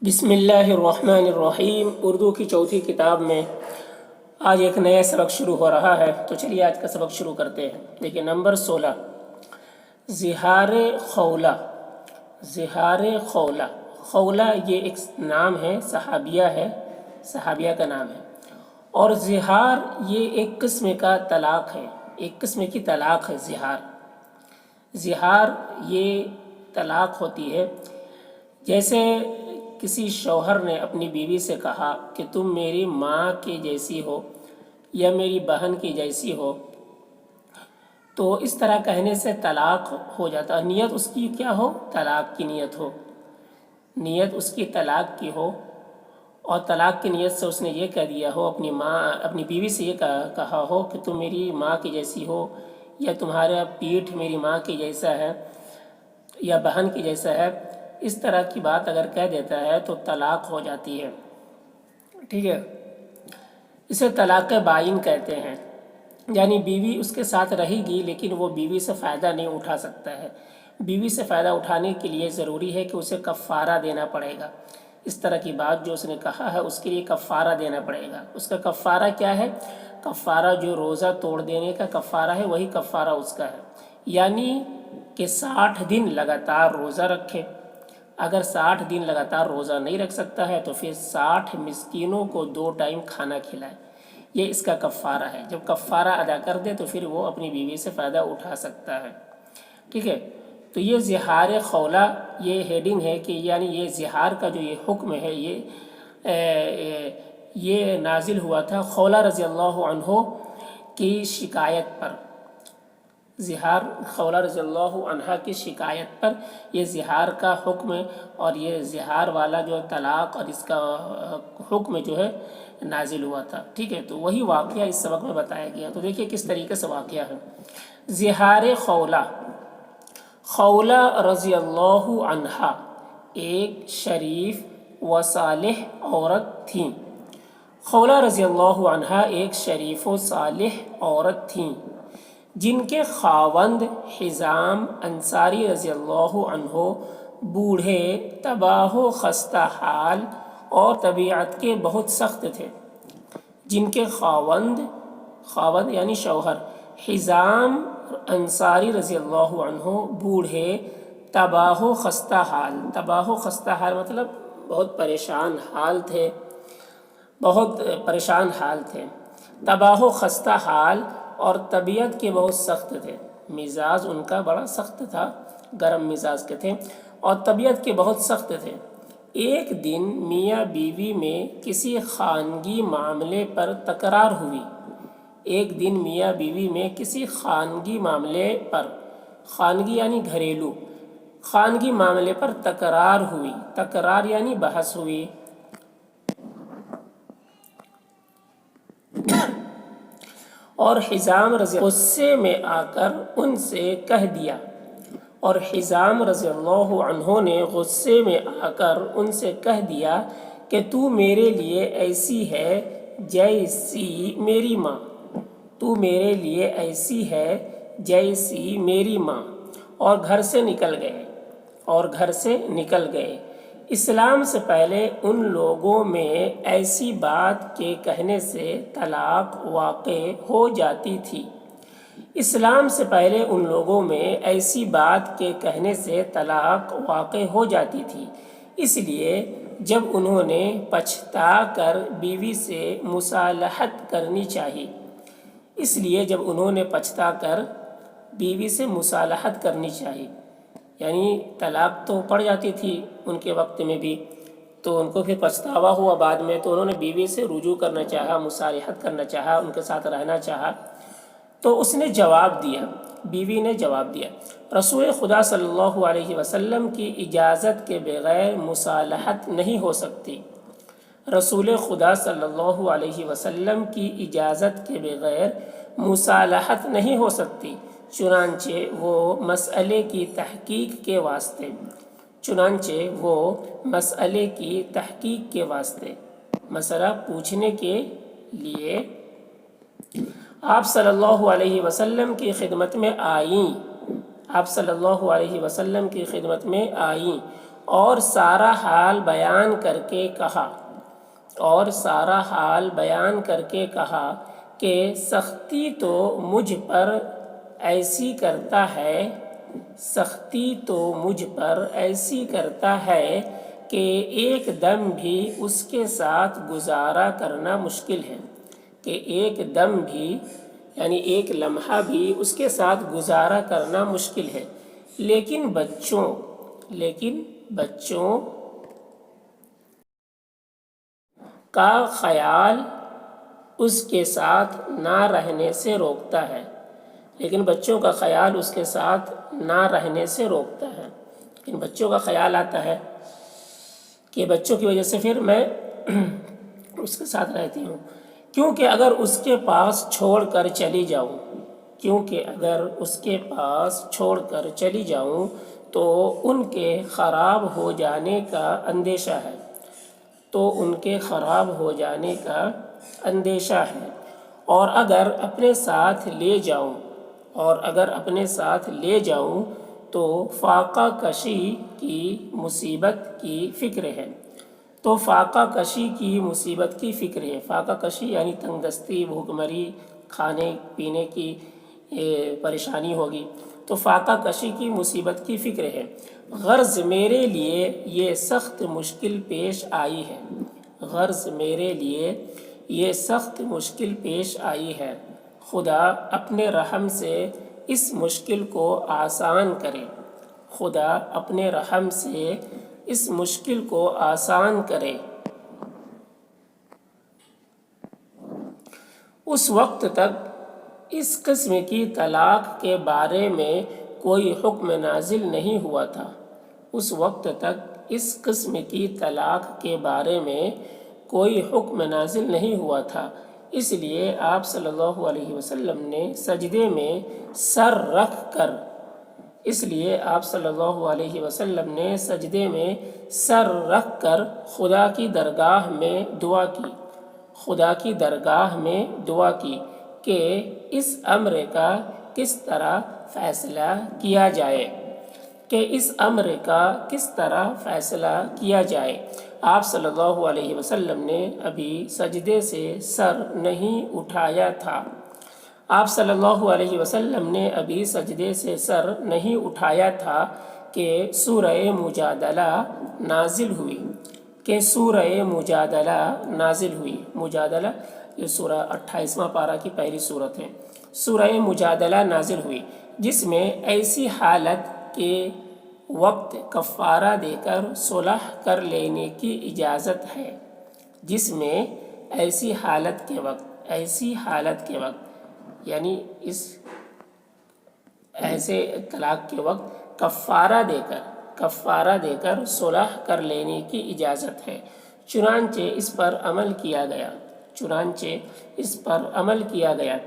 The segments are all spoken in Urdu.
بسم اللہ الرحمن الرحیم۔ اردو کی چوتھی کتاب میں آج ایک نیا سبق شروع ہو رہا ہے، تو چلیے آج کا سبق شروع کرتے ہیں۔ دیکھیے نمبر 16، زہار خولہ۔ زہار خولہ، خولہ یہ ایک نام ہے، صحابیہ کا نام ہے، اور زہار یہ ایک قسم کا طلاق ہے، ایک قسم کی طلاق ہے زہار۔ زہار یہ طلاق ہوتی ہے جیسے کسی شوہر نے اپنی بیوی سے کہا کہ تم میری ماں کی جیسی ہو یا میری بہن کی جیسی ہو، تو اس طرح کہنے سے طلاق ہو جاتا ہے۔ نیت اس کی کیا ہو؟ طلاق کی نیت ہو، نیت اس کی طلاق کی ہو، اور طلاق کی نیت سے اس نے یہ کہہ دیا ہو، اپنی بیوی سے یہ کہا ہو کہ تم میری ماں کی جیسی ہو، یا تمہارا پیٹھ میری ماں کی جیسا ہے یا بہن کی جیسا ہے، اس طرح کی بات اگر کہہ دیتا ہے تو طلاق ہو جاتی ہے، ٹھیک ہے۔ اسے طلاق بائن کہتے ہیں، یعنی بیوی اس کے ساتھ رہے گی لیکن وہ بیوی سے فائدہ نہیں اٹھا سکتا ہے۔ بیوی سے فائدہ اٹھانے کے لیے ضروری ہے کہ اسے کفارہ دینا پڑے گا۔ اس طرح کی بات جو اس نے کہا ہے اس کے لیے کفارہ دینا پڑے گا۔ اس کا کفارہ کیا ہے؟ کفارہ جو روزہ توڑ دینے کا کفارہ ہے وہی کفارہ اس کا ہے، یعنی کہ 60 دن لگاتار روزہ رکھے۔ اگر 60 دن لگاتار روزہ نہیں رکھ سکتا ہے تو پھر 60 مسکینوں کو 2 ٹائم کھانا کھلائے، یہ اس کا کفارہ ہے۔ جب کفارہ ادا کر دے تو پھر وہ اپنی بیوی سے فائدہ اٹھا سکتا ہے، ٹھیک ہے۔ تو یہ زہار خولہ یہ ہیڈنگ ہے کہ یعنی یہ زہار کا جو یہ حکم ہے یہ نازل ہوا تھا خولہ رضی اللہ عنہ کی شکایت پر۔ زہار خولہ رضی اللہ عنہ کی شکایت پر یہ زہار کا حکم اور یہ زہار والا جو طلاق اور اس کا حکم جو ہے نازل ہوا تھا، ٹھیک ہے۔ تو وہی واقعہ اس سبق میں بتایا گیا۔ تو دیکھیے کس طریقے سے واقعہ ہے۔ زہار خولہ، خولہ رضی اللہ عنہا ایک شریف و صالح عورت تھیں۔ خولہ رضی اللہ عنہا ایک شریف و صالح عورت تھیں جن کے خاوند حزام انصاری رضی اللہ عنہ بوڑھے، تباہ و خستہ حال اور طبیعت کے بہت سخت تھے۔ جن کے خاوند یعنی شوہر حزام انصاری رضی اللہ عنہ بوڑھے، تباہ و خستہ حال مطلب بہت پریشان حال تھے، تباہ و خستہ حال اور طبیعت کے بہت سخت تھے۔ مزاج ان کا بڑا سخت تھا، گرم مزاج کے تھے اور طبیعت کے بہت سخت تھے۔ ایک دن میاں بیوی میں کسی خانگی معاملے پر تکرار ہوئی۔ ایک دن میاں بیوی میں کسی خانگی معاملے پر، خانگی یعنی گھریلو، خانگی معاملے پر تکرار ہوئی، تکرار یعنی بحث ہوئی۔ اور حزام رضی غصے میں آ کر ان سے کہہ دیا، اور حزام رضی اللہ عنہ نے غصے میں آ کر ان سے کہہ دیا کہ تو میرے لیے ایسی ہے جیسی میری ماں، تو میرے لیے ایسی ہے جیسی میری ماں، اور گھر سے نکل گئے۔ اسلام سے پہلے ان لوگوں میں ایسی بات کے کہنے سے طلاق واقع ہو جاتی تھی۔ اسلام سے پہلے ان لوگوں میں ایسی بات کے کہنے سے طلاق واقع ہو جاتی تھی، اس لیے جب انہوں نے پچھتا کر بیوی سے مصالحت کرنی چاہی، یعنی طلاق تو پڑ جاتی تھی ان کے وقت میں بھی، تو ان کو پھر پچھتاوا ہوا بعد میں، تو انہوں نے بیوی سے رجوع کرنا چاہا، مصالحت کرنا چاہا، ان کے ساتھ رہنا چاہا، تو اس نے جواب دیا، بیوی نے جواب دیا، رسول خدا صلی اللہ علیہ وسلم کی اجازت کے بغیر مصالحت نہیں ہو سکتی۔ رسول خدا صلی اللہ علیہ وسلم کی اجازت کے بغیر مصالحت نہیں ہو سکتی، چنانچہ وہ مسئلے کی تحقیق کے واسطے مسئلہ پوچھنے کے لیے آپ صلی اللہ علیہ وسلم کی خدمت میں آئیں، اور سارا حال بیان کر کے کہا اور سارا حال بیان کر کے کہا کہ سختی تو مجھ پر ایسی کرتا ہے سختی تو مجھ پر ایسی کرتا ہے کہ ایک دم بھی اس کے ساتھ گزارا کرنا مشکل ہے کہ ایک دم بھی یعنی ایک لمحہ بھی اس کے ساتھ گزارا کرنا مشکل ہے لیکن بچوں کا خیال اس کے ساتھ نہ رہنے سے روکتا ہے لیکن بچوں کا خیال اس کے ساتھ نہ رہنے سے روکتا ہے لیکن بچوں کا خیال آتا ہے کہ بچوں کی وجہ سے پھر میں اس کے ساتھ رہتی ہوں کیونکہ اگر اس کے پاس چھوڑ کر چلی جاؤں تو ان کے خراب ہو جانے کا اندیشہ ہے اور اگر اپنے ساتھ لے جاؤں تو فاقہ کشی کی مصیبت کی فکر ہے فاقہ کشی یعنی تنگ دستی بھوک مری کھانے پینے کی پریشانی ہوگی تو فاقہ کشی کی مصیبت کی فکر ہے غرض میرے لیے یہ سخت مشکل پیش آئی ہے خدا اپنے رحم سے اس مشکل کو آسان کرے اس وقت تک اس قسم کی طلاق کے بارے میں کوئی حکم نازل نہیں ہوا تھا اس لیے آپ صلی اللہ علیہ وسلم نے سجدے میں سر رکھ کر خدا کی درگاہ میں دعا کی کہ اس امر کا کس طرح فیصلہ کیا جائے آپ صلی اللہ علیہ وسلم نے ابھی سجدے سے سر نہیں اٹھایا تھا کہ سورہ مجادلہ نازل ہوئی مجادلہ یہ سورہ 28واں پارہ کی پہلی صورت ہے سورہ مجادلہ نازل ہوئی جس میں ایسی حالت کے وقت کفارہ دے کر صلح کر لینے کی اجازت ہے ایسی حالت کے وقت یعنی اس ایسے طلاق کے وقت کفارہ دے کر صلح کر لینے کی اجازت ہے چنانچہ اس پر عمل کیا گیا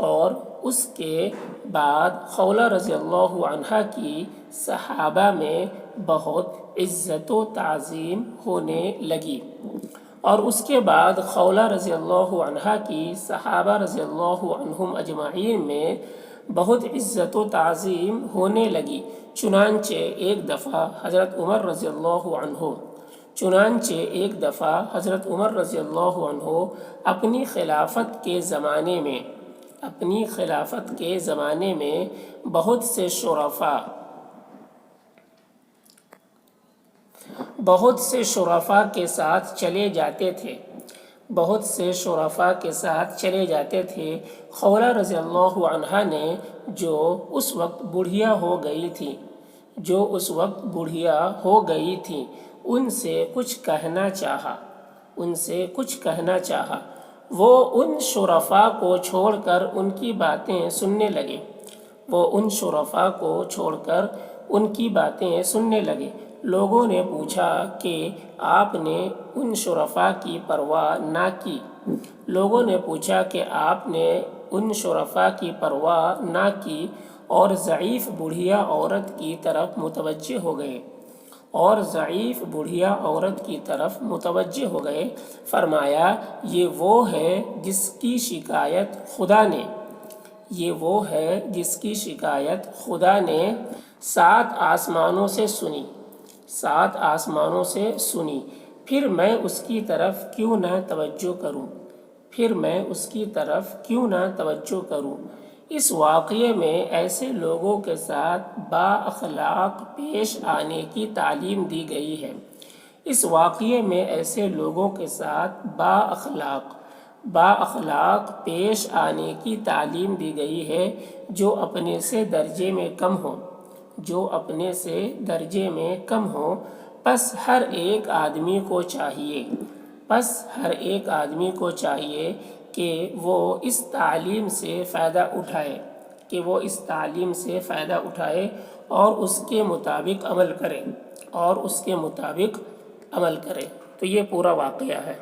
اور اس کے بعد خولہ رضی اللہ عنہا کی صحابہ میں بہت عزت و تعظیم ہونے لگی اور اس کے بعد خولہ رضی اللہ عنہا کی صحابہ رضی اللہ عنہم اجمعین میں بہت عزت و تعظیم ہونے لگی چنانچہ ایک دفعہ حضرت عمر رضی اللہ عنہ اپنی خلافت کے زمانے میں بہت سے شرفاء کے ساتھ چلے جاتے تھے خولہ رضی اللہ عنہا نے جو اس وقت بوڑھیا ہو گئی تھی ان سے کچھ کہنا چاہا وہ ان شرفاء کو چھوڑ کر ان کی باتیں سننے لگے لوگوں نے پوچھا کہ آپ نے ان شرفاء کی پرواہ نہ کی اور ضعیف بوڑھیا عورت کی طرف متوجہ ہو گئے فرمایا یہ وہ ہے جس کی شکایت خدا نے 7 آسمانوں سے سنی 7 آسمانوں سے سنی، پھر میں اس کی طرف کیوں نہ توجہ کروں، پھر میں اس کی طرف کیوں نہ توجہ کروں۔ اس واقعے میں ایسے لوگوں کے ساتھ با اخلاق پیش آنے کی تعلیم دی گئی ہے۔ اس واقعے میں ایسے لوگوں کے ساتھ با اخلاق پیش آنے کی تعلیم دی گئی ہے جو اپنے سے درجے میں کم ہوں، جو اپنے سے درجے میں کم ہوں۔ پس ہر ایک آدمی کو چاہیے کہ وہ اس تعلیم سے فائدہ اٹھائے اور اس کے مطابق عمل کرے تو یہ پورا واقعہ ہے۔